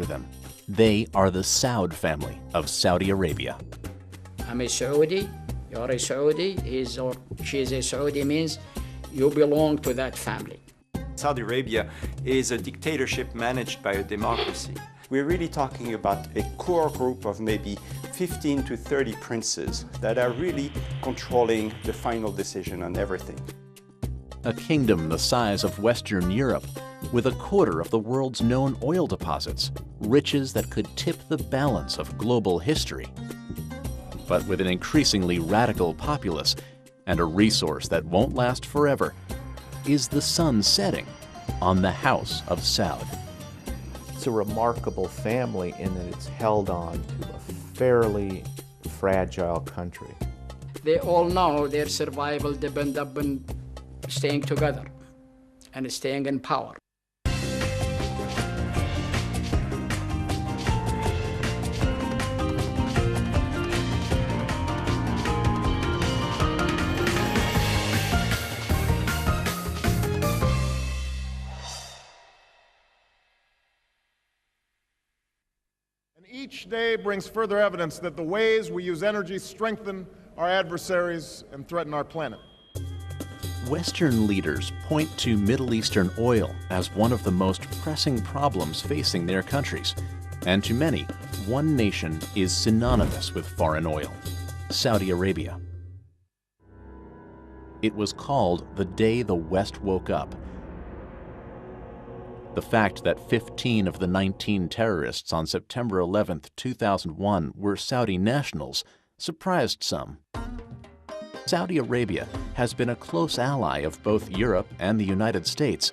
them. They are the Saud family of Saudi Arabia. I'm a Saudi, you're a Saudi, he's or she's a Saudi means you belong to that family. Saudi Arabia is a dictatorship managed by a democracy. We're really talking about a core group of maybe 15 to 30 princes that are really controlling the final decision on everything. A kingdom the size of Western Europe, with a quarter of the world's known oil deposits, riches that could tip the balance of global history. But with an increasingly radical populace and a resource that won't last forever, is the sun setting on the House of Saud. It's a remarkable family in that it's held on to a fairly fragile country. They all know their survival depends upon staying together and staying in power. Each day brings further evidence that the ways we use energy strengthen our adversaries and threaten our planet. Western leaders point to Middle Eastern oil as one of the most pressing problems facing their countries. And to many, one nation is synonymous with foreign oil: Saudi Arabia. It was called the day the West woke up. The fact that 15 of the 19 terrorists on September 11, 2001 were Saudi nationals surprised some. Saudi Arabia has been a close ally of both Europe and the United States,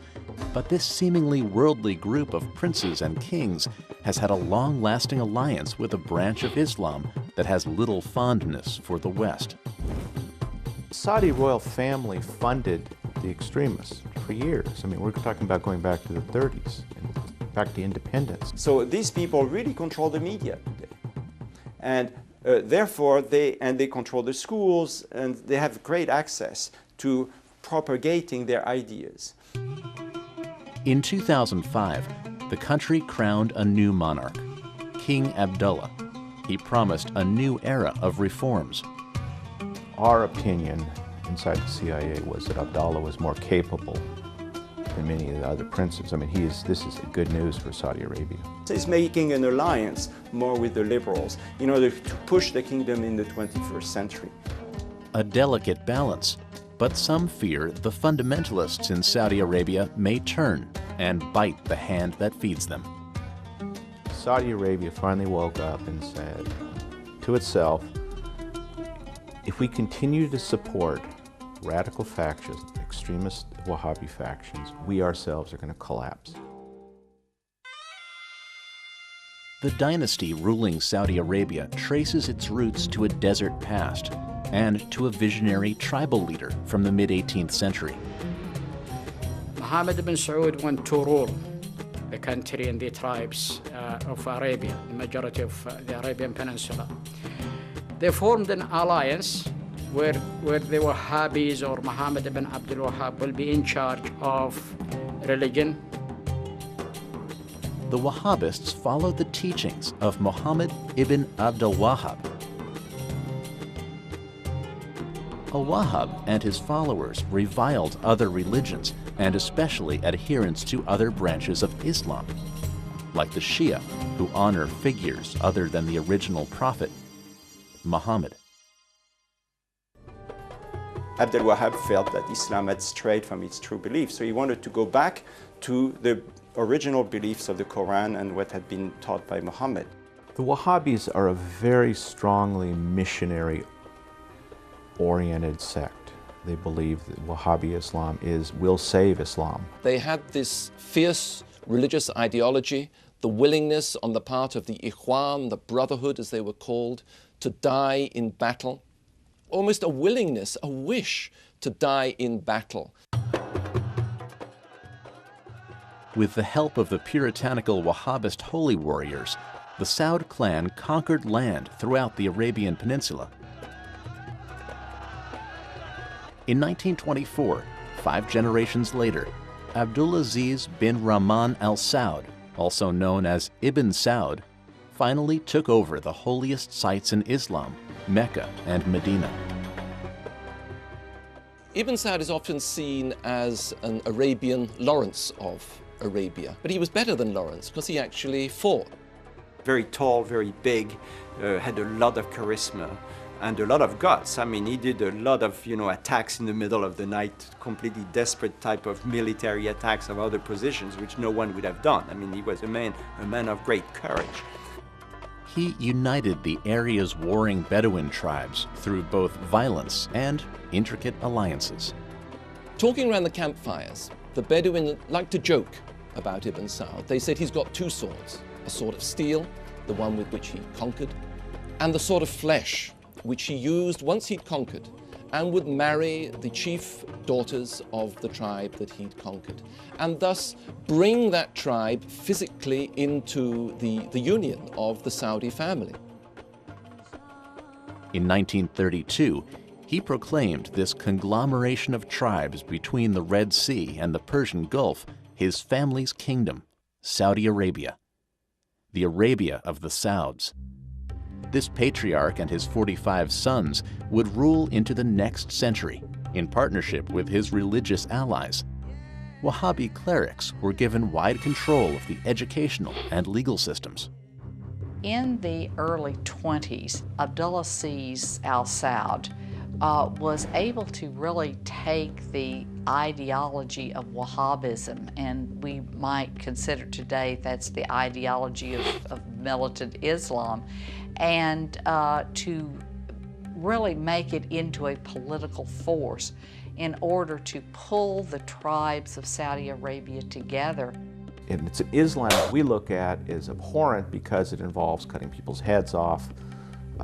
but this seemingly worldly group of princes and kings has had a long-lasting alliance with a branch of Islam that has little fondness for the West. The Saudi royal family funded the extremists for years. I mean, we're talking about going back to the 30s, and back to independence. So these people really control the media today. And therefore, they control the schools, and they have great access to propagating their ideas. In 2005, the country crowned a new monarch, King Abdullah. He promised a new era of reforms. Our opinion inside the CIA was that Abdullah was more capable than many of the other princes. I mean, this is good news for Saudi Arabia. He's making an alliance more with the liberals in order to push the kingdom in the 21st century. A delicate balance, but some fear the fundamentalists in Saudi Arabia may turn and bite the hand that feeds them. Saudi Arabia finally woke up and said to itself, if we continue to support radical factions, extremist Wahhabi factions, we ourselves are going to collapse. The dynasty ruling Saudi Arabia traces its roots to a desert past and to a visionary tribal leader from the mid-18th century. Mohammed ibn Saud went to rule the country and the tribes of Arabia, the majority of the Arabian Peninsula. They formed an alliance where the Wahhabis or Muhammad ibn Abdul Wahhab will be in charge of religion. The Wahhabists followed the teachings of Muhammad ibn Abdul Wahhab. A Wahhab and his followers reviled other religions and especially adherents to other branches of Islam, like the Shia, who honor figures other than the original prophet, Muhammad. Abdul Wahhab felt that Islam had strayed from its true beliefs, so he wanted to go back to the original beliefs of the Quran and what had been taught by Muhammad. The Wahhabis are a very strongly missionary-oriented sect. They believe that Wahhabi Islam will save Islam. They had this fierce religious ideology, the willingness on the part of the Ikhwan, the brotherhood as they were called, to die in battle. Almost a willingness, a wish to die in battle. With the help of the puritanical Wahhabist holy warriors, the Saud clan conquered land throughout the Arabian Peninsula. In 1924, 5 generations later, Abdulaziz bin Rahman al Saud, also known as Ibn Saud, finally took over the holiest sites in Islam, Mecca and Medina. Ibn Saud is often seen as an Arabian Lawrence of Arabia, but he was better than Lawrence because he actually fought. Very tall, very big, had a lot of charisma and a lot of guts. I mean, he did a lot of, attacks in the middle of the night, completely desperate type of military attacks of other positions, which no one would have done. I mean, he was a man of great courage. He united the area's warring Bedouin tribes through both violence and intricate alliances. Talking around the campfires, the Bedouin liked to joke about Ibn Saud. They said he's got two swords, a sword of steel, the one with which he conquered, and the sword of flesh, which he used once he'd conquered, and would marry the chief daughters of the tribe that he'd conquered, and thus bring that tribe physically into the union of the Saudi family. In 1932, he proclaimed this conglomeration of tribes between the Red Sea and the Persian Gulf his family's kingdom, Saudi Arabia, the Arabia of the Sauds. This patriarch and his 45 sons would rule into the next century in partnership with his religious allies. Wahhabi clerics were given wide control of the educational and legal systems. In the early 20s, Abdullah al-Saud was able to really take the ideology of Wahhabism, and we might consider today that's the ideology of militant Islam, and to really make it into a political force in order to pull the tribes of Saudi Arabia together. And it's an Islam that we look at as abhorrent because it involves cutting people's heads off,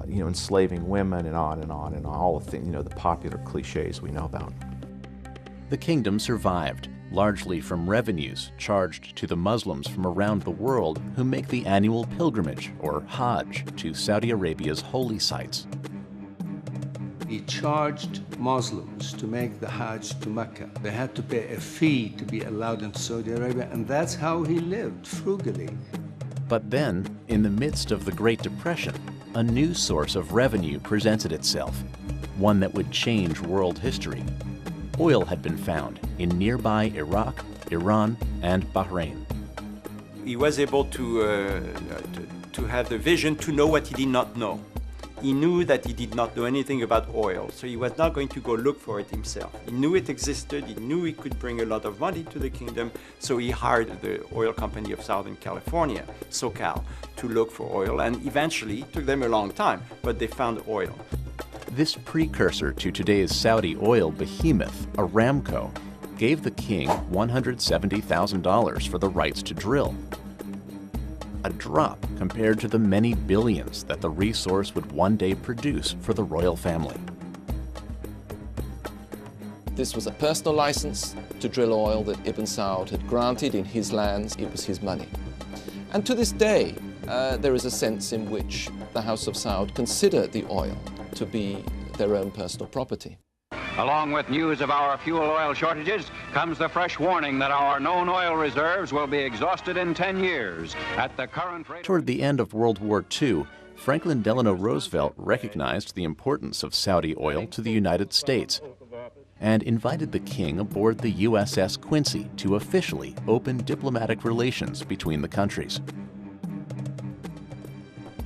enslaving women, and on and on and on, all the things, the popular cliches we know about. The kingdom survived, largely from revenues charged to the Muslims from around the world who make the annual pilgrimage, or Hajj, to Saudi Arabia's holy sites. He charged Muslims to make the Hajj to Mecca. They had to pay a fee to be allowed into Saudi Arabia, and that's how he lived, frugally. But then, in the midst of the Great Depression, a new source of revenue presented itself, one that would change world history. Oil had been found in nearby Iraq, Iran, and Bahrain. He was able to have the vision to know what he did not know. He knew that he did not know anything about oil, so he was not going to go look for it himself. He knew it existed, he knew he could bring a lot of money to the kingdom, so he hired the oil company of Southern California, SoCal, to look for oil, and eventually, it took them a long time, but they found oil. This precursor to today's Saudi oil behemoth, Aramco, gave the king $170,000 for the rights to drill. A drop compared to the many billions that the resource would one day produce for the royal family. This was a personal license to drill oil that Ibn Saud had granted in his lands. It was his money. And to this day, there is a sense in which the House of Saud consider the oil to be their own personal property. Along with news of our fuel oil shortages comes the fresh warning that our known oil reserves will be exhausted in 10 years at the current rate. Toward the end of World War II, Franklin Delano Roosevelt recognized the importance of Saudi oil to the United States and invited the king aboard the USS Quincy to officially open diplomatic relations between the countries.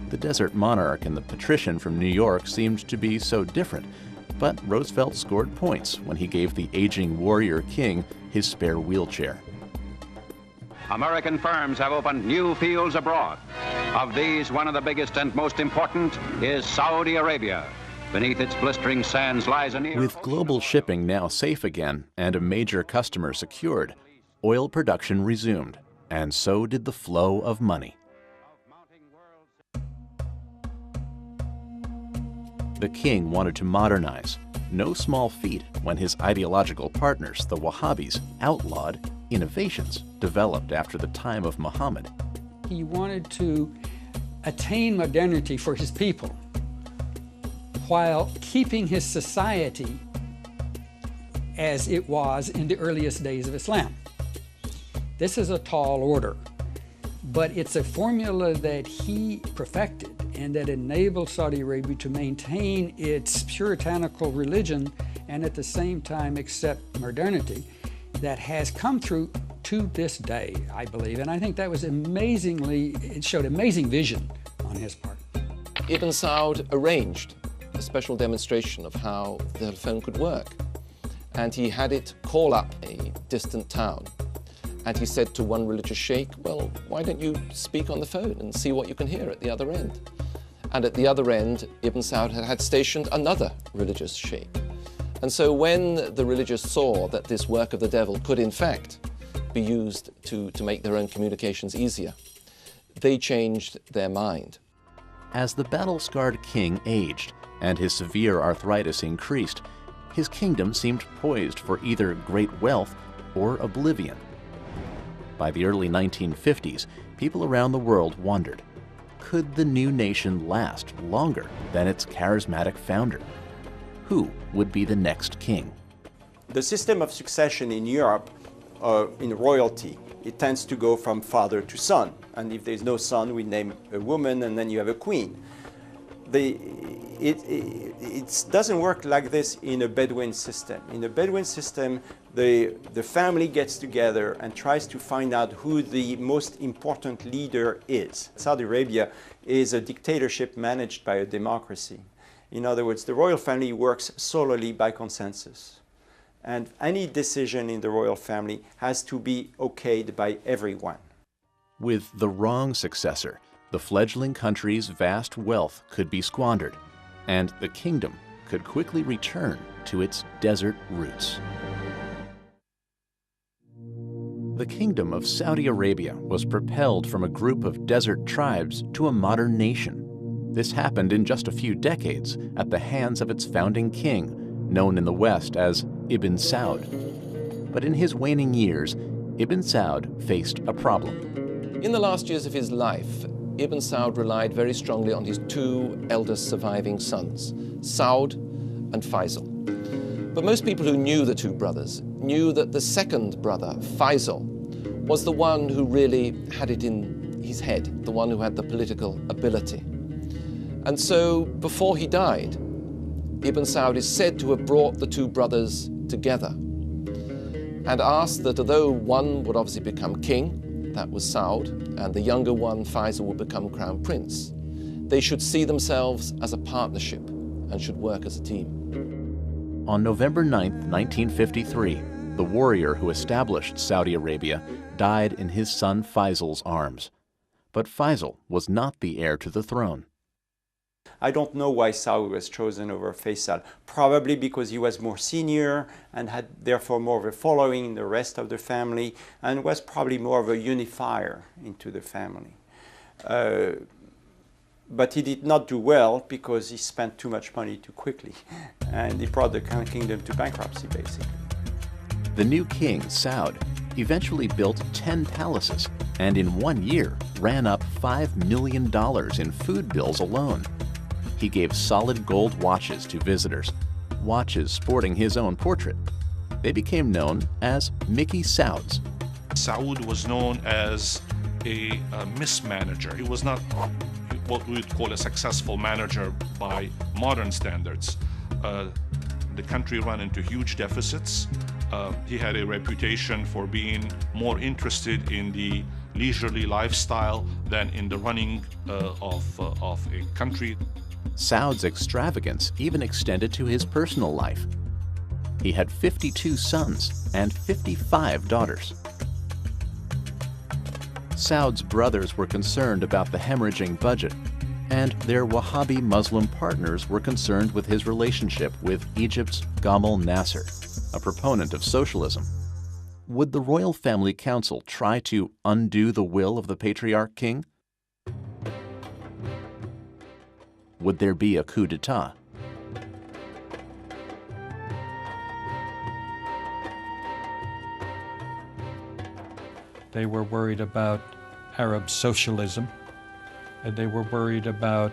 The desert monarch and the patrician from New York seemed to be so different, but Roosevelt scored points when he gave the aging warrior king his spare wheelchair. American firms have opened new fields abroad. Of these, one of the biggest and most important is Saudi Arabia. Beneath its blistering sands lies a near... With global shipping now safe again and a major customer secured, oil production resumed, and so did the flow of money. The king wanted to modernize, no small feat when his ideological partners, the Wahhabis, outlawed innovations developed after the time of Muhammad. He wanted to attain modernity for his people while keeping his society as it was in the earliest days of Islam. This is a tall order. but it's a formula that he perfected and that enabled Saudi Arabia to maintain its puritanical religion and at the same time accept modernity that has come through to this day, I believe. And I think that was it showed amazing vision on his part. Ibn Saud arranged a special demonstration of how the telephone could work. And he had it call up a distant town. And he said to one religious sheikh, well, why don't you speak on the phone and see what you can hear at the other end? And at the other end, Ibn Saud had stationed another religious sheikh. And so when the religious saw that this work of the devil could in fact be used to make their own communications easier, they changed their mind. As the battle-scarred king aged and his severe arthritis increased, his kingdom seemed poised for either great wealth or oblivion. By the early 1950s, people around the world wondered, could the new nation last longer than its charismatic founder? Who would be the next king? The system of succession in Europe, in royalty, it tends to go from father to son. And if there's no son, we name a woman and then you have a queen. It doesn't work like this in a Bedouin system. In a Bedouin system, the family gets together and tries to find out who the most important leader is. Saudi Arabia is a dictatorship managed by a democracy. In other words, the royal family works solely by consensus. And any decision in the royal family has to be okayed by everyone. With the wrong successor, the fledgling country's vast wealth could be squandered, and the kingdom could quickly return to its desert roots. The Kingdom of Saudi Arabia was propelled from a group of desert tribes to a modern nation. This happened in just a few decades at the hands of its founding king, known in the West as Ibn Saud. But in his waning years, Ibn Saud faced a problem. In the last years of his life, Ibn Saud relied very strongly on his two eldest surviving sons, Saud and Faisal. But most people who knew the two brothers knew that the second brother, Faisal, was the one who really had it in his head, the one who had the political ability. And so, before he died, Ibn Saud is said to have brought the two brothers together and asked that although one would obviously become king, that was Saud, and the younger one, Faisal, would become crown prince, they should see themselves as a partnership and should work as a team. On November 9, 1953, the warrior who established Saudi Arabia died in his son Faisal's arms. But Faisal was not the heir to the throne. I don't know why Saud was chosen over Faisal. Probably because he was more senior and had therefore more of a following in the rest of the family and was probably more of a unifier into the family. But he did not do well because he spent too much money too quickly and he brought the kingdom to bankruptcy basically. The new king, Saud, eventually built 10 palaces and in 1 year ran up $5 million in food bills alone. He gave solid gold watches to visitors, watches sporting his own portrait. They became known as Mickey Sauds. Saud was known as a mismanager. He was not what we would call a successful manager by modern standards. The country ran into huge deficits. He had a reputation for being more interested in the leisurely lifestyle than in the running of a country. Saud's extravagance even extended to his personal life. He had 52 sons and 55 daughters. Saud's brothers were concerned about the hemorrhaging budget, and their Wahhabi Muslim partners were concerned with his relationship with Egypt's Gamal Nasser, a proponent of socialism. Would the royal family council try to undo the will of the patriarch king? Would there be a coup d'etat? They were worried about Arab socialism, and they were worried about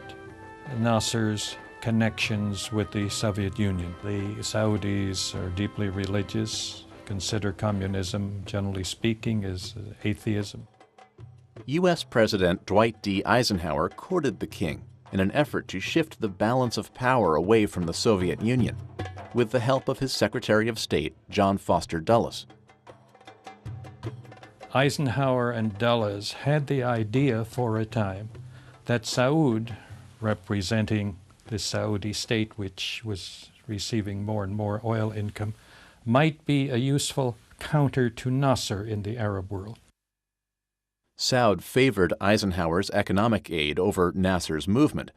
Nasser's connections with the Soviet Union. The Saudis are deeply religious, consider communism, generally speaking, as atheism. U.S. President Dwight D. Eisenhower courted the king in an effort to shift the balance of power away from the Soviet Union, with the help of his Secretary of State, John Foster Dulles. Eisenhower and Dulles had the idea for a time that Saud, representing the Saudi state, which was receiving more and more oil income, might be a useful counter to Nasser in the Arab world. Saud favored Eisenhower's economic aid over Nasser's movement,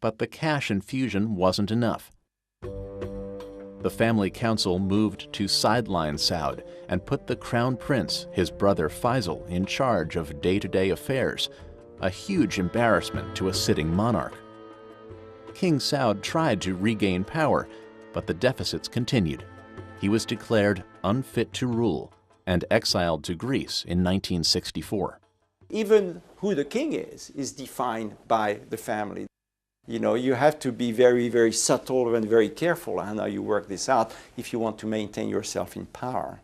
but the cash infusion wasn't enough. The family council moved to sideline Saud and put the crown prince, his brother Faisal, in charge of day-to-day affairs, a huge embarrassment to a sitting monarch. King Saud tried to regain power, but the deficits continued. He was declared unfit to rule and exiled to Greece in 1964. Even who the king is defined by the family. You know, you have to be very, very subtle and very careful on how you work this out if you want to maintain yourself in power.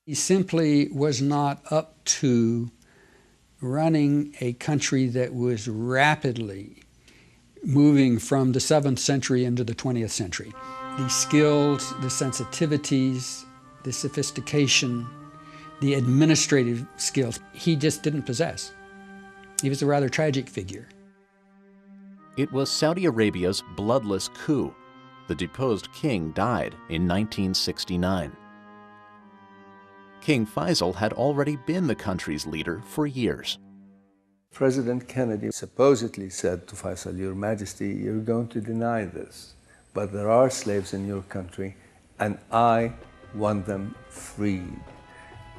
He simply was not up to running a country that was rapidly moving from the 7th century into the 20th century. The skills, the sensitivities, the sophistication, the administrative skills, he just didn't possess. He was a rather tragic figure. It was Saudi Arabia's bloodless coup. The deposed king died in 1969. King Faisal had already been the country's leader for years. President Kennedy supposedly said to Faisal, "Your Majesty, you're going to deny this, but there are slaves in your country, and I want them freed."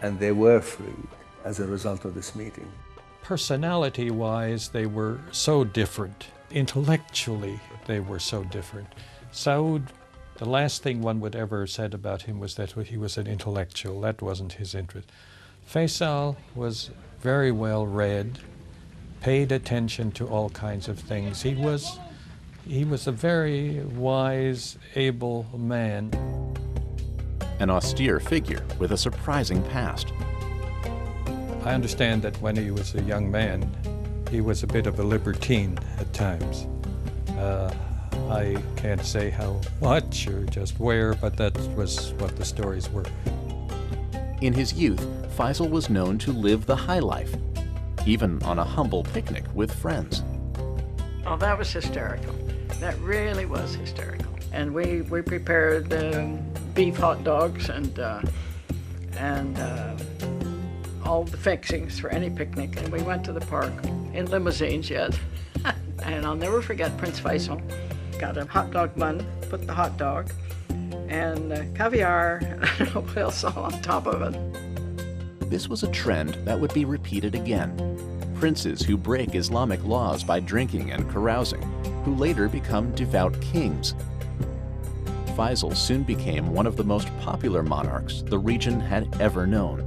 And they were freed as a result of this meeting. Personality-wise, they were so different. Intellectually, they were so different. Saud, the last thing one would ever have said about him was that he was an intellectual. That wasn't his interest. Faisal was very well read, paid attention to all kinds of things. He was a very wise, able man. An austere figure with a surprising past. I understand that when he was a young man, he was a bit of a libertine at times. I can't say how much or just where, but that was what the stories were. In his youth, Faisal was known to live the high life, even on a humble picnic with friends. Oh, that was hysterical. That really was hysterical. And we prepared beef hot dogs and all the fixings for any picnic, and we went to the park in limousines yet. And I'll never forget Prince Faisal got a hot dog bun, put the hot dog, and caviar, and oil salt on top of it. This was a trend that would be repeated again. Princes who break Islamic laws by drinking and carousing, who later become devout kings. Faisal soon became one of the most popular monarchs the region had ever known.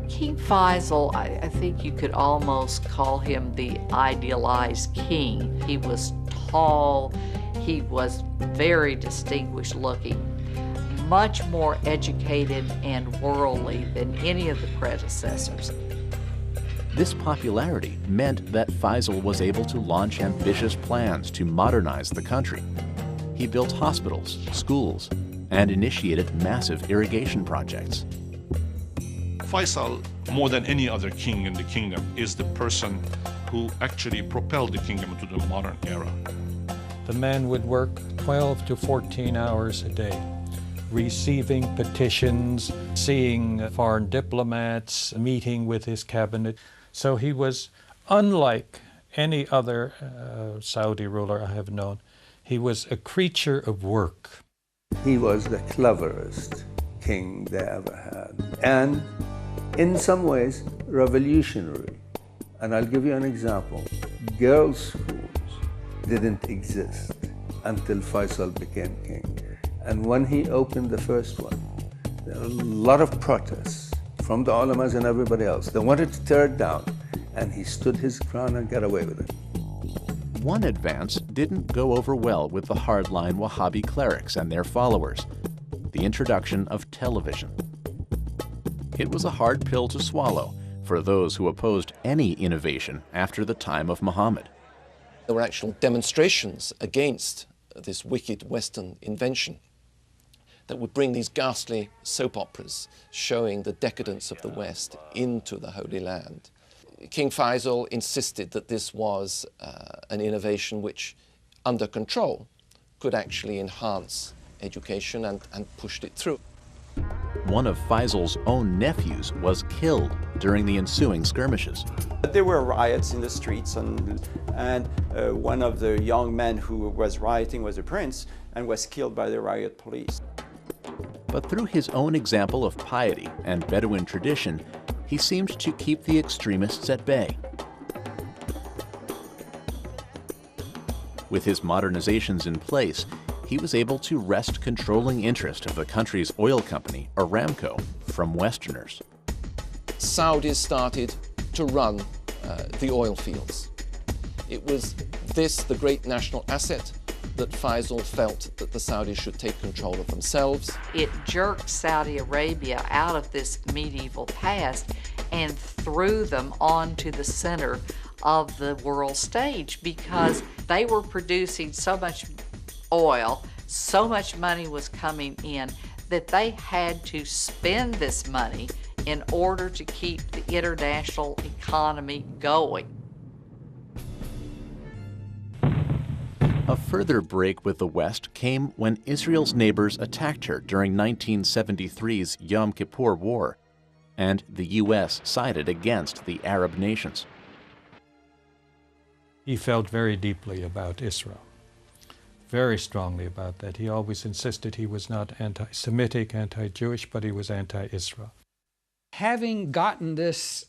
King Faisal, I think you could almost call him the idealized king. He was tall, he was very distinguished looking, much more educated and worldly than any of the predecessors. This popularity meant that Faisal was able to launch ambitious plans to modernize the country. He built hospitals, schools, and initiated massive irrigation projects. Faisal, more than any other king in the kingdom, is the person who actually propelled the kingdom into the modern era. The man would work 12 to 14 hours a day, receiving petitions, seeing foreign diplomats, meeting with his cabinet. So he was unlike any other Saudi ruler I have known. He was a creature of work. He was the cleverest king they ever had, and in some ways revolutionary. And I'll give you an example. Girls' schools didn't exist until Faisal became king. And when he opened the first one, there were a lot of protests from the ulamas and everybody else. They wanted to tear it down, and he stood his ground and got away with it. One advance didn't go over well with the hardline Wahhabi clerics and their followers: the introduction of television. It was a hard pill to swallow for those who opposed any innovation after the time of Muhammad. There were actual demonstrations against this wicked Western invention that would bring these ghastly soap operas showing the decadence of the West into the Holy Land. King Faisal insisted that this was an innovation which, under control, could actually enhance education and pushed it through. One of Faisal's own nephews was killed during the ensuing skirmishes. There were riots in the streets, and one of the young men who was rioting was a prince and was killed by the riot police. But through his own example of piety and Bedouin tradition, he seemed to keep the extremists at bay. With his modernizations in place, he was able to wrest controlling interest of the country's oil company, Aramco, from Westerners. Saudis started to run the oil fields. It was this, the great national asset, that Faisal felt that the Saudis should take control of themselves. It jerked Saudi Arabia out of this medieval past and threw them onto the center of the world stage because they were producing so much oil, so much money was coming in that they had to spend this money in order to keep the international economy going. A further break with the West came when Israel's neighbors attacked her during 1973's Yom Kippur War, and the U.S. sided against the Arab nations. He felt very deeply about Israel, very strongly about that. He always insisted he was not anti-Semitic, anti-Jewish, but he was anti-Israel. Having gotten this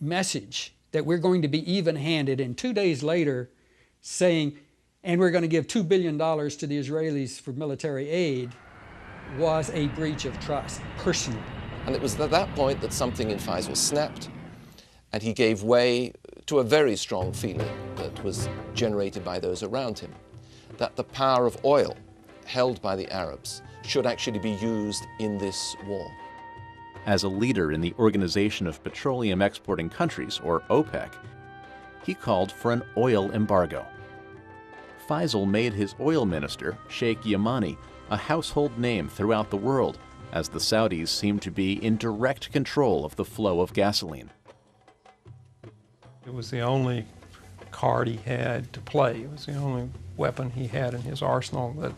message that we're going to be even-handed, and 2 days later saying, and we're going to give $2 billion to the Israelis for military aid, was a breach of trust, personally. And it was at that point that something in Faisal snapped, and he gave way to a very strong feeling that was generated by those around him, that the power of oil held by the Arabs should actually be used in this war. As a leader in the Organization of Petroleum Exporting Countries, or OPEC, he called for an oil embargo. Faisal made his oil minister, Sheikh Yamani, a household name throughout the world, as the Saudis seemed to be in direct control of the flow of gasoline. It was the only card he had to play. It was the only weapon he had in his arsenal that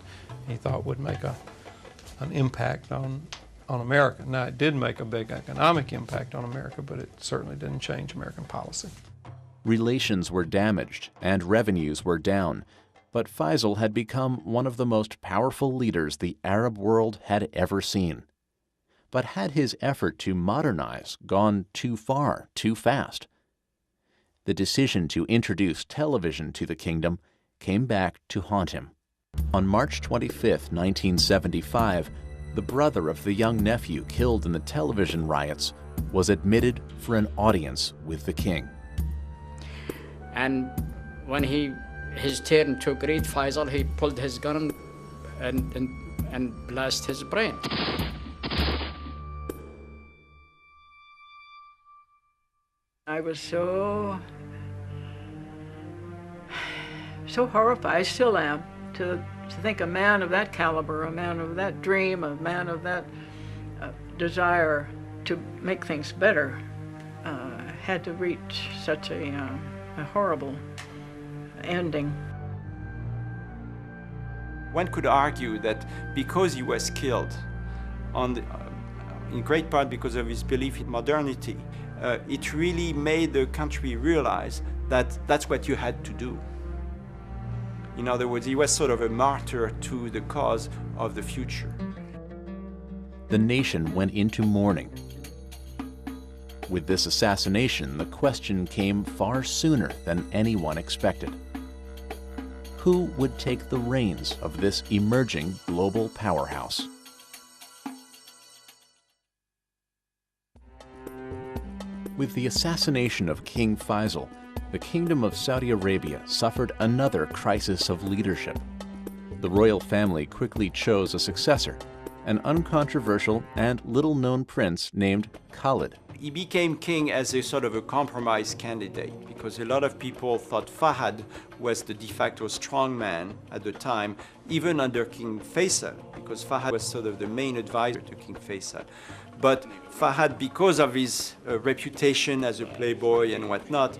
he thought would make an impact on America. Now, it did make a big economic impact on America, but it certainly didn't change American policy. Relations were damaged and revenues were down, but Faisal had become one of the most powerful leaders the Arab world had ever seen. But had his effort to modernize gone too far, too fast? The decision to introduce television to the kingdom came back to haunt him. On March 25, 1975, the brother of the young nephew killed in the television riots was admitted for an audience with the king. And when his turn to greet Faisal, he pulled his gun and blasted his brain. I was so horrified, I still am, to think a man of that caliber, a man of that dream, a man of that desire to make things better had to reach such a horrible ending. One could argue that because he was killed, in great part because of his belief in modernity, it really made the country realize that that's what you had to do. In other words, he was sort of a martyr to the cause of the future. The nation went into mourning. With this assassination, the question came far sooner than anyone expected. Who would take the reins of this emerging global powerhouse? With the assassination of King Faisal, the Kingdom of Saudi Arabia suffered another crisis of leadership. The royal family quickly chose a successor, an uncontroversial and little-known prince named Khalid He became king as a sort of a compromise candidate because a lot of people thought Fahd was the de facto strongman at the time, even under King Faisal, because Fahd was sort of the main advisor to King Faisal. But Fahd, because of his reputation as a playboy and whatnot,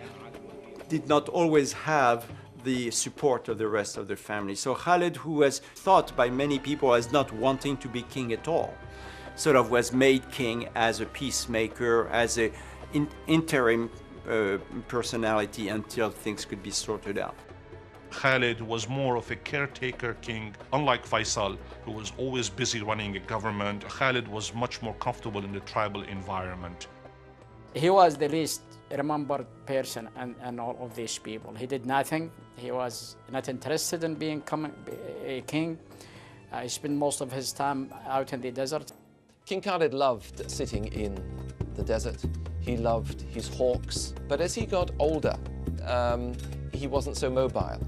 did not always have the support of the rest of the family. So Khalid, who was thought by many people as not wanting to be king at all, sort of was made king as a peacemaker, as an interim personality until things could be sorted out. Khalid was more of a caretaker king, unlike Faisal, who was always busy running a government. Khalid was much more comfortable in the tribal environment. He was the least remembered person and all of these people. He did nothing. He was not interested in being a king. He spent most of his time out in the desert. King Khalid loved sitting in the desert. He loved his hawks. But as he got older, he wasn't so mobile.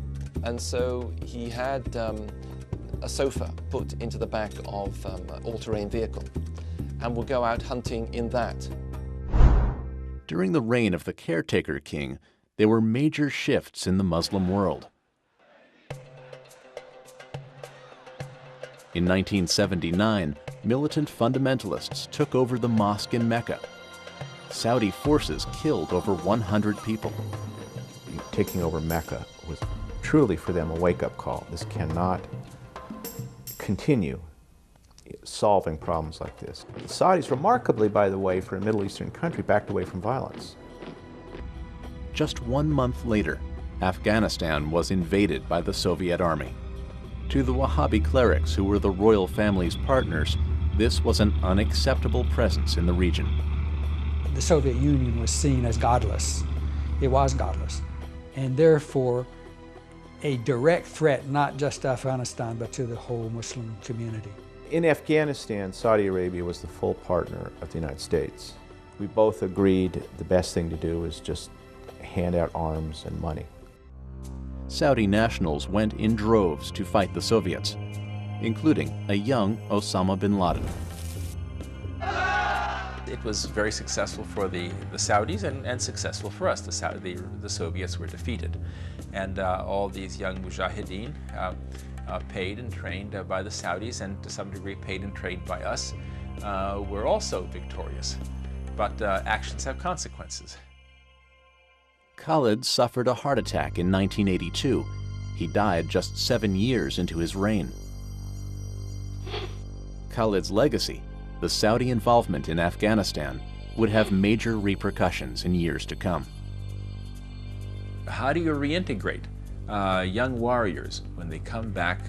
And so he had a sofa put into the back of an all-terrain vehicle and would go out hunting in that. During the reign of the caretaker king, there were major shifts in the Muslim world. In 1979, militant fundamentalists took over the mosque in Mecca. Saudi forces killed over 100 people. Taking over Mecca was truly for them a wake-up call. This cannot continue solving problems like this. The Saudis, remarkably, by the way, for a Middle Eastern country, backed away from violence. Just 1 month later, Afghanistan was invaded by the Soviet army. To the Wahhabi clerics, who were the royal family's partners, this was an unacceptable presence in the region. The Soviet Union was seen as godless. It was godless, and therefore a direct threat not just to Afghanistan, but to the whole Muslim community. In Afghanistan, Saudi Arabia was the full partner of the United States. We both agreed the best thing to do is just hand out arms and money. Saudi nationals went in droves to fight the Soviets, including a young Osama bin Laden. It was very successful for the Saudis and successful for us. The Soviets were defeated. And all these young mujahideen, paid and trained by the Saudis and to some degree paid and trained by us, were also victorious. But actions have consequences. Khalid suffered a heart attack in 1982. He died just 7 years into his reign. Khalid's legacy, the Saudi involvement in Afghanistan, would have major repercussions in years to come. How do you reintegrate young warriors when they come back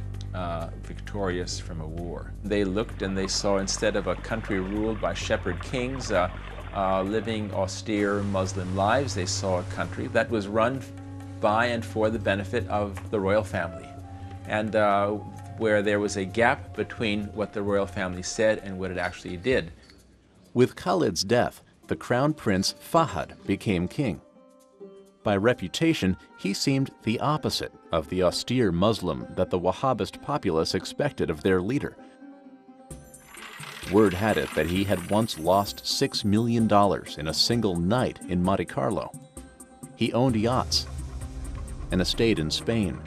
victorious from a war? They looked and they saw, instead of a country ruled by shepherd kings living austere Muslim lives, they saw a country that was run by and for the benefit of the royal family, and where there was a gap between what the royal family said and what it actually did. With Khalid's death, the crown prince Fahd became king. By reputation, he seemed the opposite of the austere Muslim that the Wahhabist populace expected of their leader. Word had it that he had once lost $6 million in a single night in Monte Carlo. He owned yachts, an estate in Spain.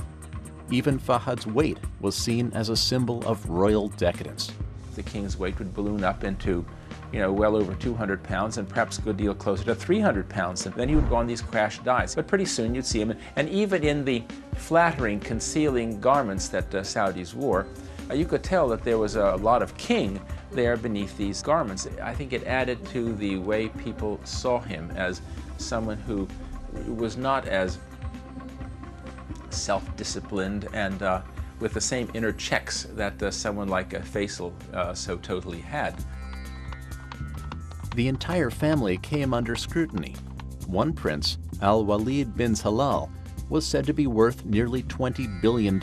Even Fahd's weight was seen as a symbol of royal decadence. The king's weight would balloon up into, well over 200 pounds and perhaps a good deal closer to 300 pounds. And then he would go on these crash dives. But pretty soon you'd see him, and even in the flattering, concealing garments that Saudis wore, you could tell that there was a lot of king there beneath these garments. I think it added to the way people saw him as someone who was not as self-disciplined and with the same inner checks that someone like Faisal so totally had. The entire family came under scrutiny. One prince, Al-Walid bin Talal, was said to be worth nearly $20 billion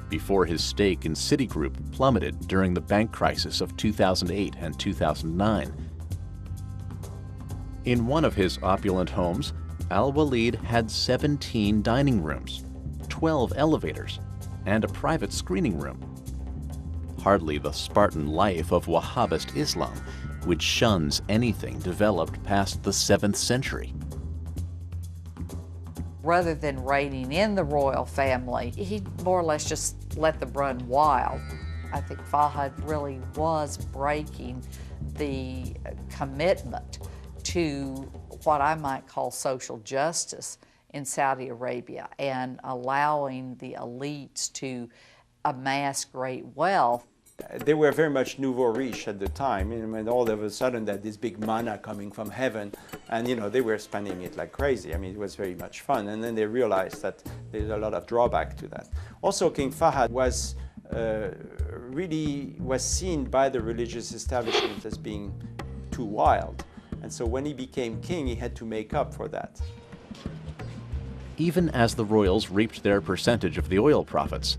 before his stake in Citigroup plummeted during the bank crisis of 2008 and 2009. In one of his opulent homes, Al-Walid had 17 dining rooms, 12 elevators, and a private screening room. Hardly the Spartan life of Wahhabist Islam, which shuns anything developed past the 7th century. Rather than reining in the royal family, he more or less just let them run wild. I think Fahd really was breaking the commitment to what I might call social justice in Saudi Arabia and allowing the elites to amass great wealth. They were very much nouveau riche at the time, and all of a sudden that this big manna coming from heaven, and they were spending it like crazy. I mean, it was very much fun, and then they realized that there's a lot of drawback to that. Also, King Fahd was really seen by the religious establishment as being too wild, and so when he became king, he had to make up for that. Even as the royals reaped their percentage of the oil profits,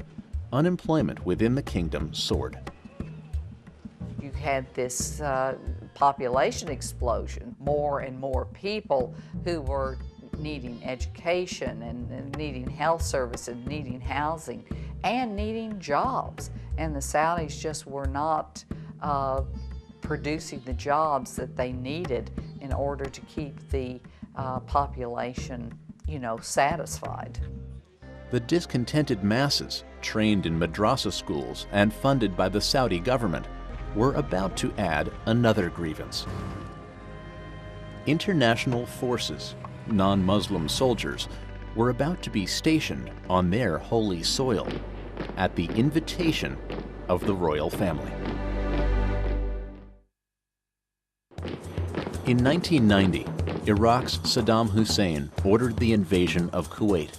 unemployment within the kingdom soared. You had this population explosion, more and more people who were needing education and needing health services, needing housing, and needing jobs. And the Saudis just were not producing the jobs that they needed in order to keep the population, satisfied. The discontented masses, trained in madrasa schools and funded by the Saudi government, were about to add another grievance. International forces, non-Muslim soldiers, were about to be stationed on their holy soil at the invitation of the royal family. In 1990, Iraq's Saddam Hussein ordered the invasion of Kuwait.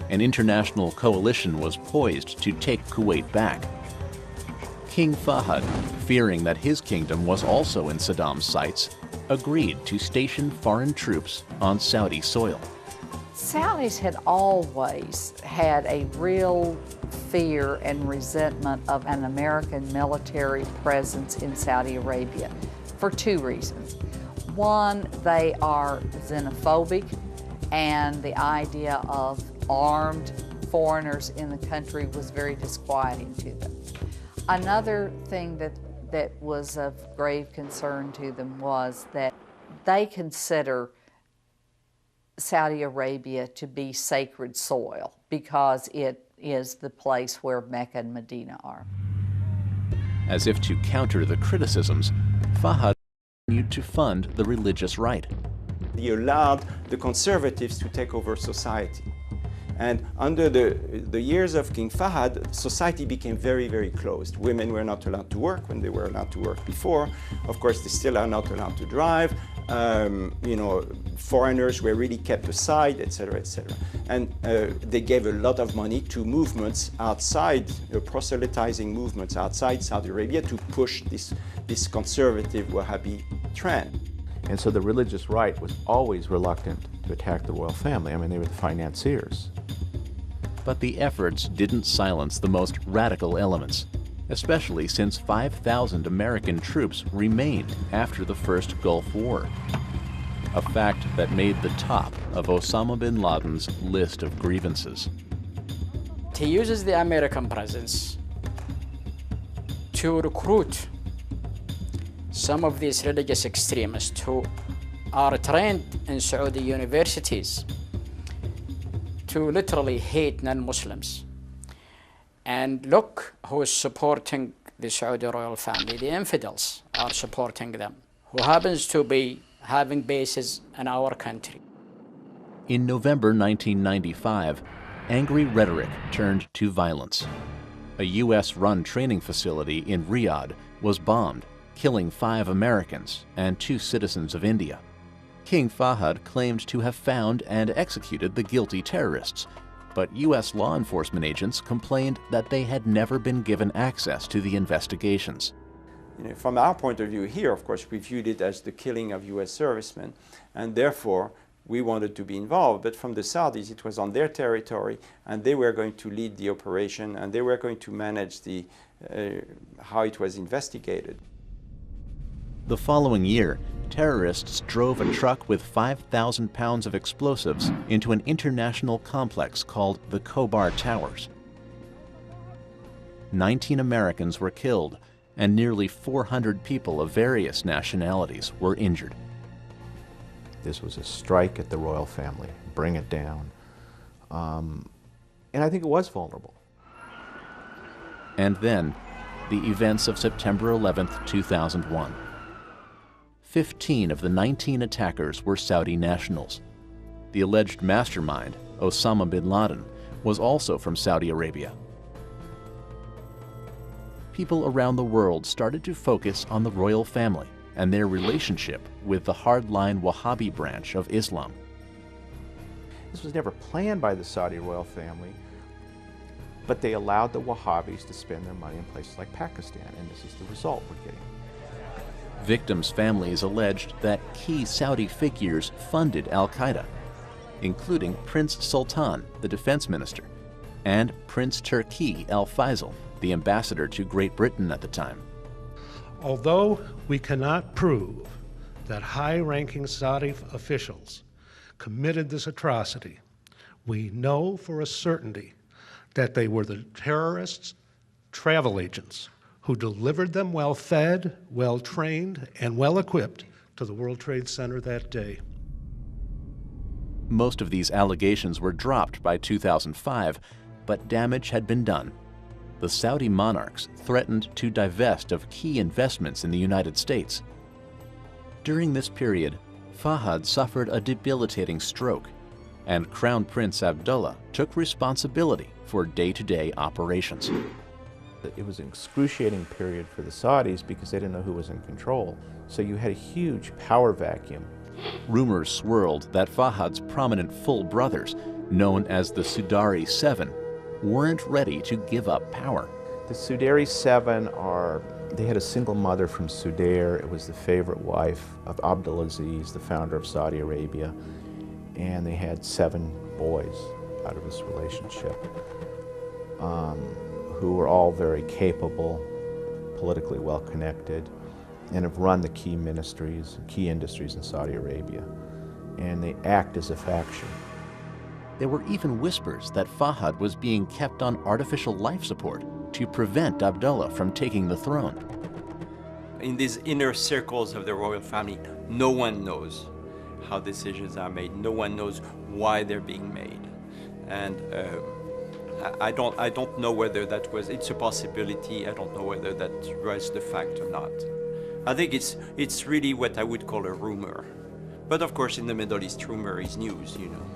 An international coalition was poised to take Kuwait back. King Fahd, fearing that his kingdom was also in Saddam's sights, agreed to station foreign troops on Saudi soil. Saudis had always had a real fear and resentment of an American military presence in Saudi Arabia for two reasons. One, they are xenophobic, and the idea of armed foreigners in the country was very disquieting to them. Another thing that was of grave concern to them was that they consider Saudi Arabia to be sacred soil because it is the place where Mecca and Medina are. As if to counter the criticisms, Fahd continued to fund the religious right. He allowed the conservatives to take over society. And under the years of King Fahd, society became very, very closed. Women were not allowed to work when they were allowed to work before. Of course, they still are not allowed to drive. Foreigners were really kept aside, etc., etc. And they gave a lot of money to movements outside, proselytizing movements outside Saudi Arabia to push this conservative Wahhabi trend. And so the religious right was always reluctant to attack the royal family. I mean, they were the financiers. But the efforts didn't silence the most radical elements, especially since 5,000 American troops remained after the first Gulf War, a fact that made the top of Osama bin Laden's list of grievances. He uses the American presence to recruit some of these religious extremists who are trained in Saudi universities to literally hate non-Muslims. And look who is supporting the Saudi royal family. The infidels are supporting them, who happens to be having bases in our country. In November 1995, angry rhetoric turned to violence. A US-run training facility in Riyadh was bombed, killing 5 Americans and 2 citizens of India. King Fahd claimed to have found and executed the guilty terrorists, but US law enforcement agents complained that they had never been given access to the investigations. From our point of view here, of course, we viewed it as the killing of US servicemen, and therefore we wanted to be involved. But from the Saudis, it was on their territory, and they were going to lead the operation, and they were going to manage how it was investigated. The following year, terrorists drove a truck with 5,000 pounds of explosives into an international complex called the Khobar Towers. 19 Americans were killed, and nearly 400 people of various nationalities were injured. This was a strike at the royal family, bring it down. And I think it was vulnerable. And then, the events of September 11th, 2001. 15 of the 19 attackers were Saudi nationals. The alleged mastermind, Osama bin Laden, was also from Saudi Arabia. People around the world started to focus on the royal family and their relationship with the hardline Wahhabi branch of Islam. This was never planned by the Saudi royal family, but they allowed the Wahhabis to spend their money in places like Pakistan, and this is the result we're getting. Victims' families alleged that key Saudi figures funded al-Qaeda, including Prince Sultan, the defense minister, and Prince Turki al-Faisal, the ambassador to Great Britain at the time. Although we cannot prove that high-ranking Saudi officials committed this atrocity, we know for a certainty that they were the terrorists' travel agents who delivered them well-fed, well-trained, and well-equipped to the World Trade Center that day. Most of these allegations were dropped by 2005, but damage had been done. The Saudi monarchs threatened to divest of key investments in the United States. During this period, Fahad suffered a debilitating stroke, and Crown Prince Abdullah took responsibility for day-to-day operations. It was an excruciating period for the Saudis because they didn't know who was in control. So you had a huge power vacuum. Rumors swirled that Fahad's prominent full brothers, known as the Sudari Seven, weren't ready to give up power. The Sudari Seven they had a single mother from Sudair. It was the favorite wife of Abdulaziz, the founder of Saudi Arabia, and they had 7 boys out of this relationship, who were all very capable, politically well-connected, and have run the key ministries, key industries in Saudi Arabia, and they act as a faction. There were even whispers that Fahad was being kept on artificial life support to prevent Abdullah from taking the throne. In these inner circles of the royal family, no one knows how decisions are made. No one knows why they're being made. And I don't know whether it's a possibility. I don't know whether that was the fact or not. I think it's really what I would call a rumor. But of course, in the Middle East, rumor is news, you know.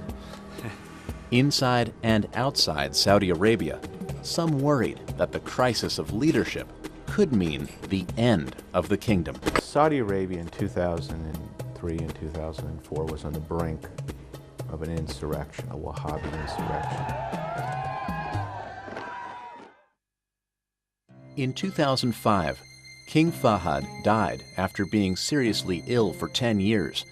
Inside and outside Saudi Arabia, some worried that the crisis of leadership could mean the end of the kingdom. Saudi Arabia in 2003 and 2004 was on the brink of an insurrection, a Wahhabi insurrection. In 2005, King Fahad died after being seriously ill for 10 years.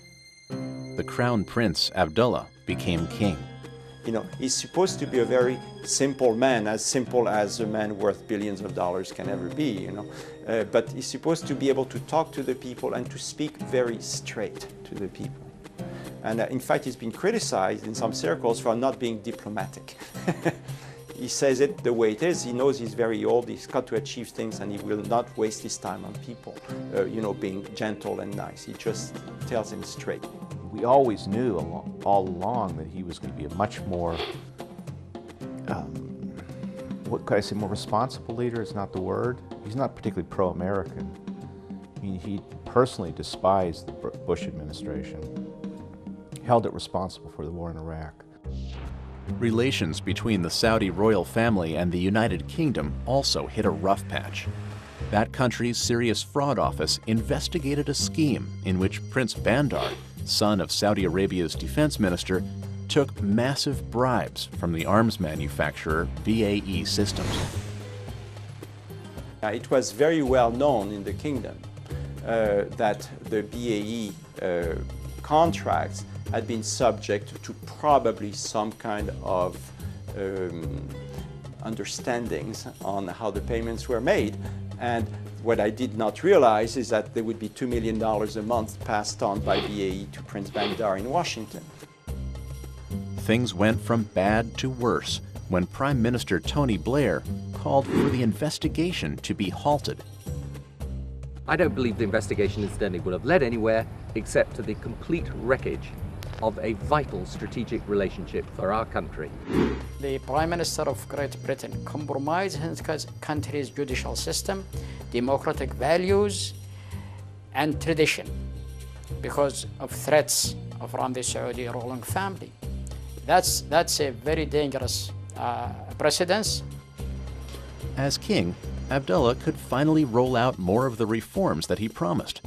The Crown Prince Abdullah became king. You know, he's supposed to be a very simple man, as simple as a man worth billions of dollars can ever be, you know. But he's supposed to be able to talk to the people and to speak very straight to the people. And in fact, he's been criticized in some circles for not being diplomatic. He says it the way it is. He knows he's very old, he's got to achieve things, and he will not waste his time on people, you know, being gentle and nice. He just tells them straight. We always knew all along that he was going to be a much more, what could I say, more responsible leader is not the word. He's not particularly pro-American. I mean, he personally despised the Bush administration, held it responsible for the war in Iraq. Relations between the Saudi royal family and the United Kingdom also hit a rough patch. That country's serious fraud office investigated a scheme in which Prince Bandar, son of Saudi Arabia's defense minister, took massive bribes from the arms manufacturer BAE Systems. It was very well known in the kingdom that the BAE contracts had been subject to probably some kind of understandings on how the payments were made. And what I did not realize is that there would be $2 million a month passed on by BAE to Prince Bandar in Washington. Things went from bad to worse when Prime Minister Tony Blair called for the investigation to be halted. I don't believe the investigation, incidentally, will have led anywhere except to the complete wreckage of a vital strategic relationship for our country. The Prime Minister of Great Britain compromised his country's judicial system, democratic values, and tradition because of threats from the Saudi ruling family. That's a very dangerous precedence. As king, Abdullah could finally roll out more of the reforms that he promised.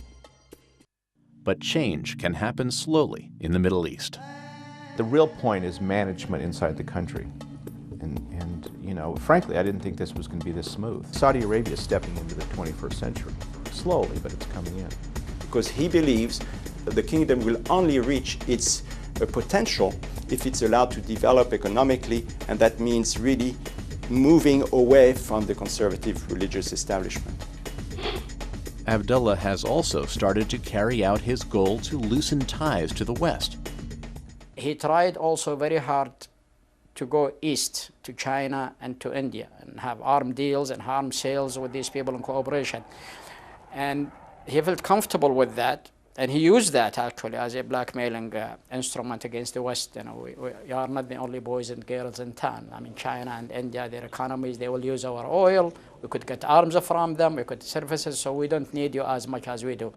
But change can happen slowly in the Middle East. The real point is management inside the country. And you know, frankly, I didn't think this was going to be this smooth. Saudi Arabia is stepping into the 21st century. Slowly, but it's coming in. Because he believes that the kingdom will only reach its potential if it's allowed to develop economically, and that means really moving away from the conservative religious establishment. Abdullah has also started to carry out his goal to loosen ties to the West. He tried also very hard to go east to China and to India and have arms deals and arms sales with these people in cooperation. And he felt comfortable with that, and he used that actually as a blackmailing instrument against the West. You know, we are not the only boys and girls in town. I mean, China and India, their economies, they will use our oil. We could get arms from them, we could services, so we don't need you as much as we do.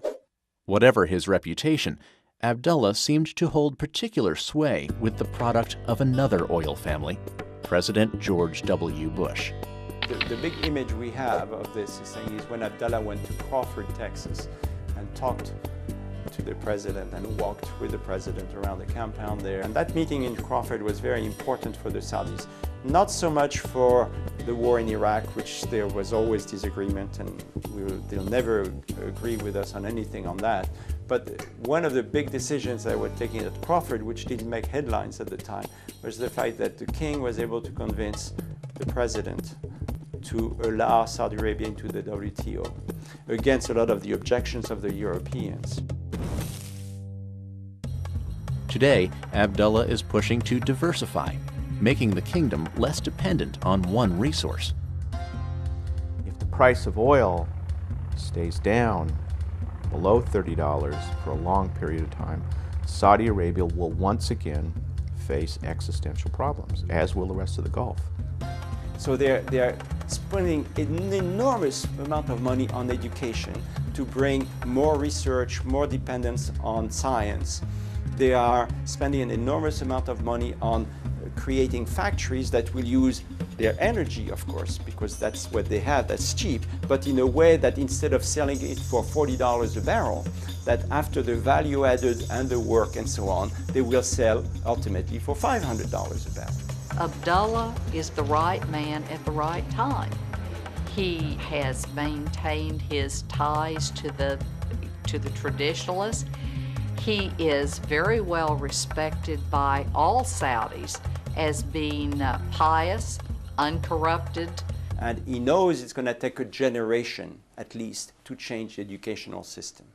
Whatever his reputation, Abdullah seemed to hold particular sway with the product of another oil family, President George W. Bush. The big image we have of this is when Abdullah went to Crawford, Texas, and talked to the president and walked with the president around the compound there. And that meeting in Crawford was very important for the Saudis. Not so much for the war in Iraq, which there was always disagreement, and they'll never agree with us on anything on that. But one of the big decisions that were taken at Crawford, which didn't make headlines at the time, was the fact that the king was able to convince the president to allow Saudi Arabia into the WTO, against a lot of the objections of the Europeans. Today, Abdullah is pushing to diversify, making the kingdom less dependent on one resource. If the price of oil stays down below $30 for a long period of time, Saudi Arabia will once again face existential problems, as will the rest of the Gulf. So they're spending an enormous amount of money on education to bring more research, more dependence on science. They are spending an enormous amount of money on creating factories that will use their energy, of course, because that's what they have, that's cheap, but in a way that instead of selling it for $40 a barrel, that after the value added and the work and so on, they will sell ultimately for $500 a barrel. Abdullah is the right man at the right time. He has maintained his ties to the traditionalists. He is very well respected by all Saudis as being pious, uncorrupted. And he knows it's going to take a generation, at least, to change the educational system.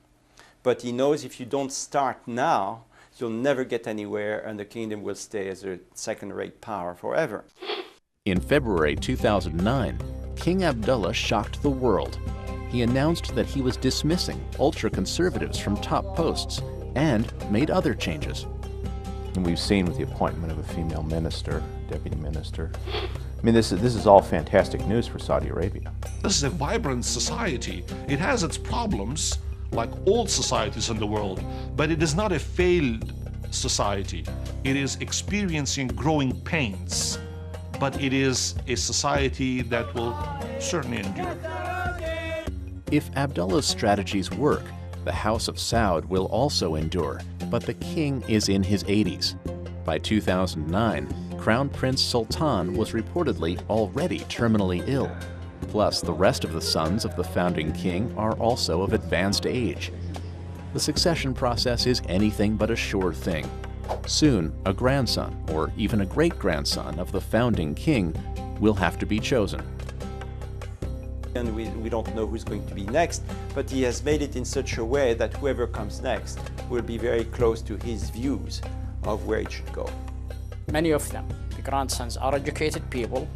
But he knows if you don't start now, you'll never get anywhere, and the kingdom will stay as a second-rate power forever. In February 2009, King Abdullah shocked the world. He announced that he was dismissing ultra-conservatives from top posts and made other changes. And we've seen with the appointment of a female minister, deputy minister. I mean, this is all fantastic news for Saudi Arabia. This is a vibrant society. It has its problems, like all societies in the world, but it is not a failed society. It is experiencing growing pains, but it is a society that will certainly endure. If Abdullah's strategies work, the House of Saud will also endure, but the king is in his 80s. By 2009, Crown Prince Sultan was reportedly already terminally ill. Plus, the rest of the sons of the founding king are also of advanced age. The succession process is anything but a sure thing. Soon, a grandson, or even a great-grandson of the founding king will have to be chosen. And we don't know who's going to be next, but he has made it in such a way that whoever comes next will be very close to his views of where it should go. Many of them, the grandsons, are educated people,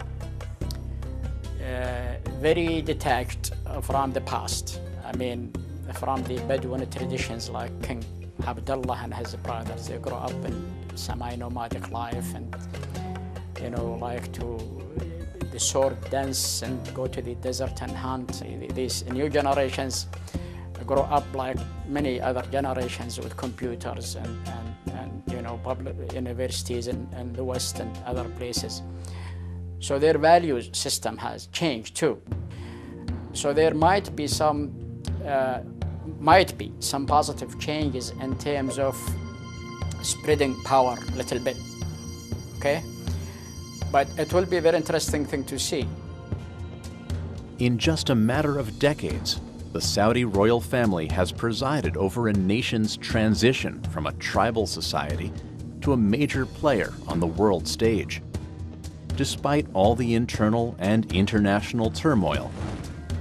very detached from the past. I mean, from the Bedouin traditions like King Abdullah and his brothers. They grow up in semi-nomadic life and, you know, like to the sword dance and go to the desert and hunt. These new generations grow up like many other generations with computers and you know, public universities in the West and other places. So their value system has changed too. So there might be some positive changes in terms of spreading power a little bit, okay? But it will be a very interesting thing to see. In just a matter of decades, the Saudi royal family has presided over a nation's transition from a tribal society to a major player on the world stage. Despite all the internal and international turmoil,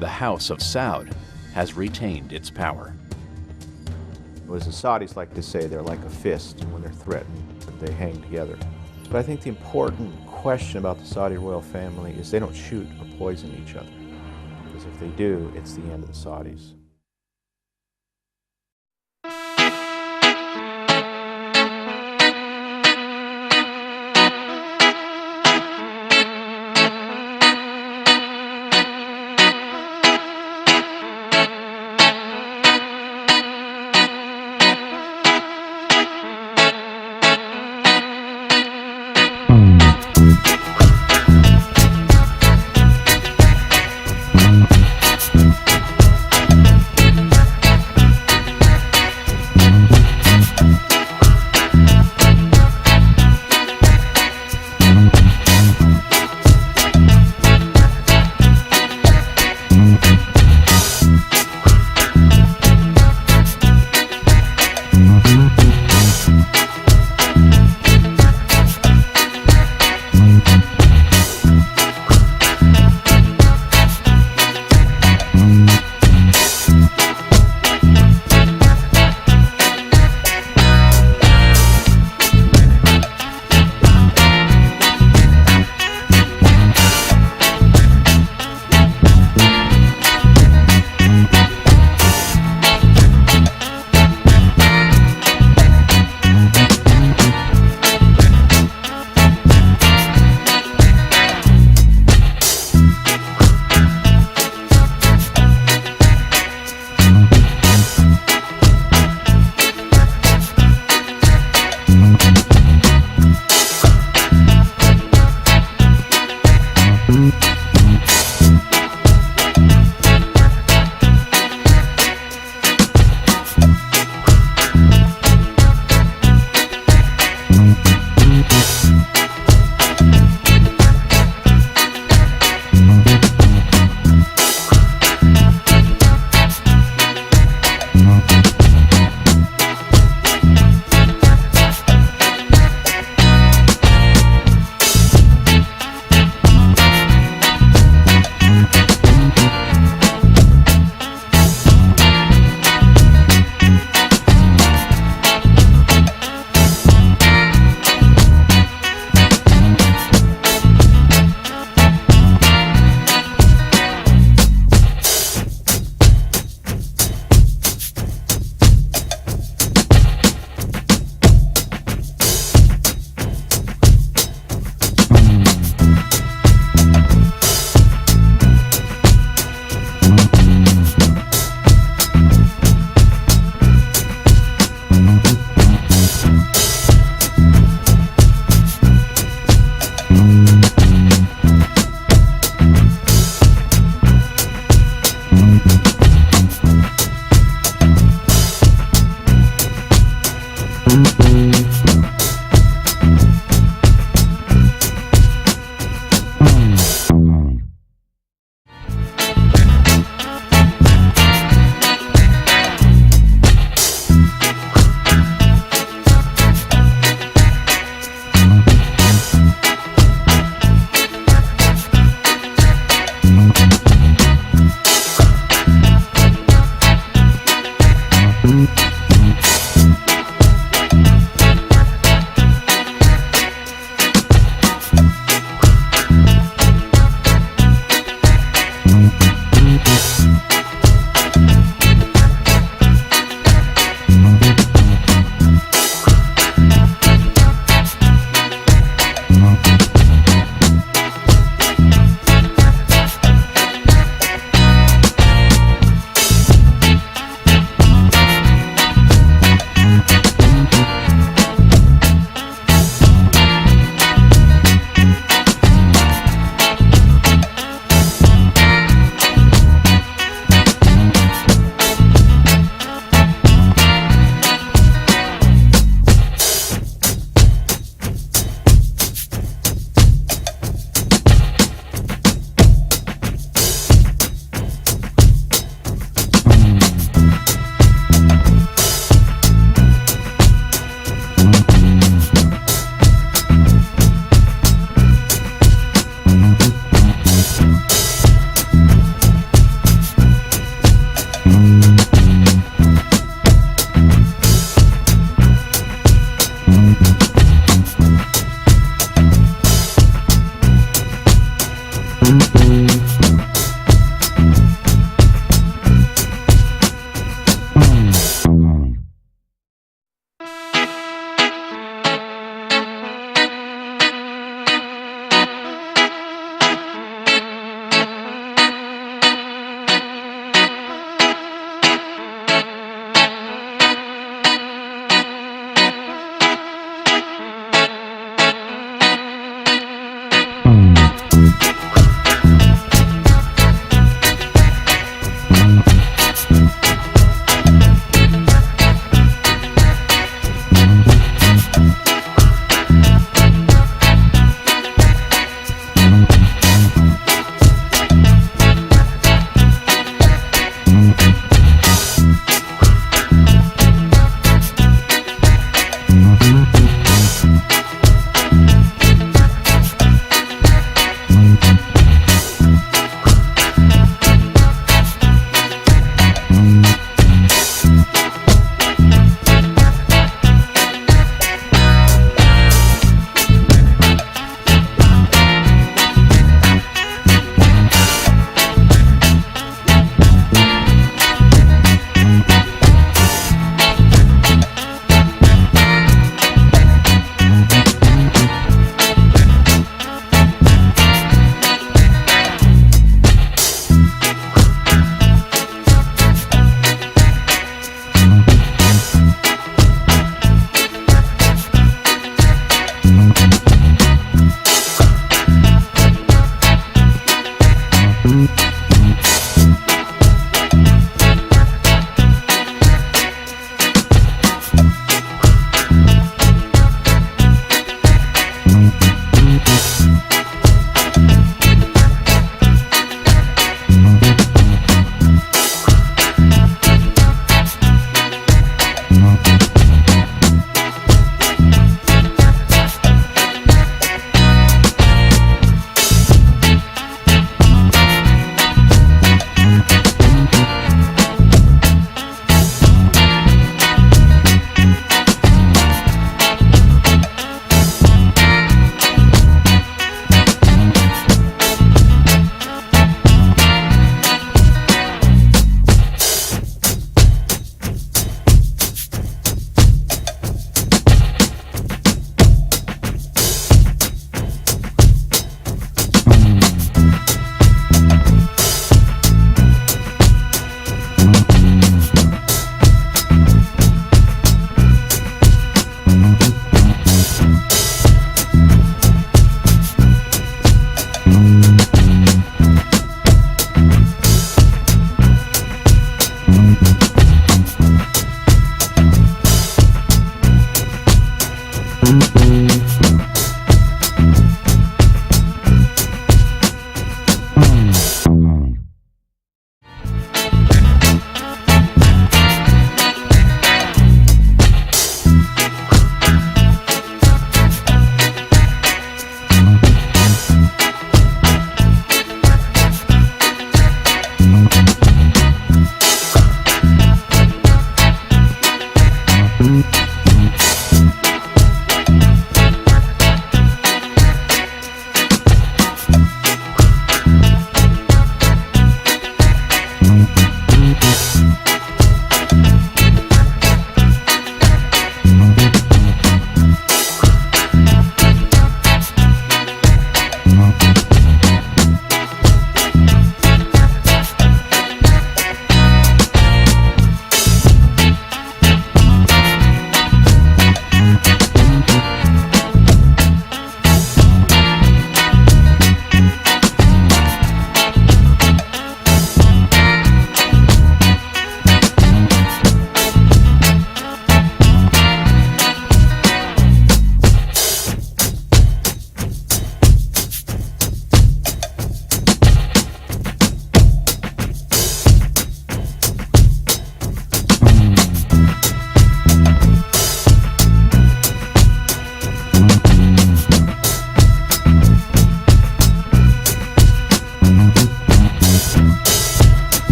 the House of Saud has retained its power. As the Saudis like to say, they're like a fist, and when they're threatened, they hang together. But I think the important question about the Saudi royal family is they don't shoot or poison each other. Because if they do, it's the end of the Saudis.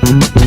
Thank you.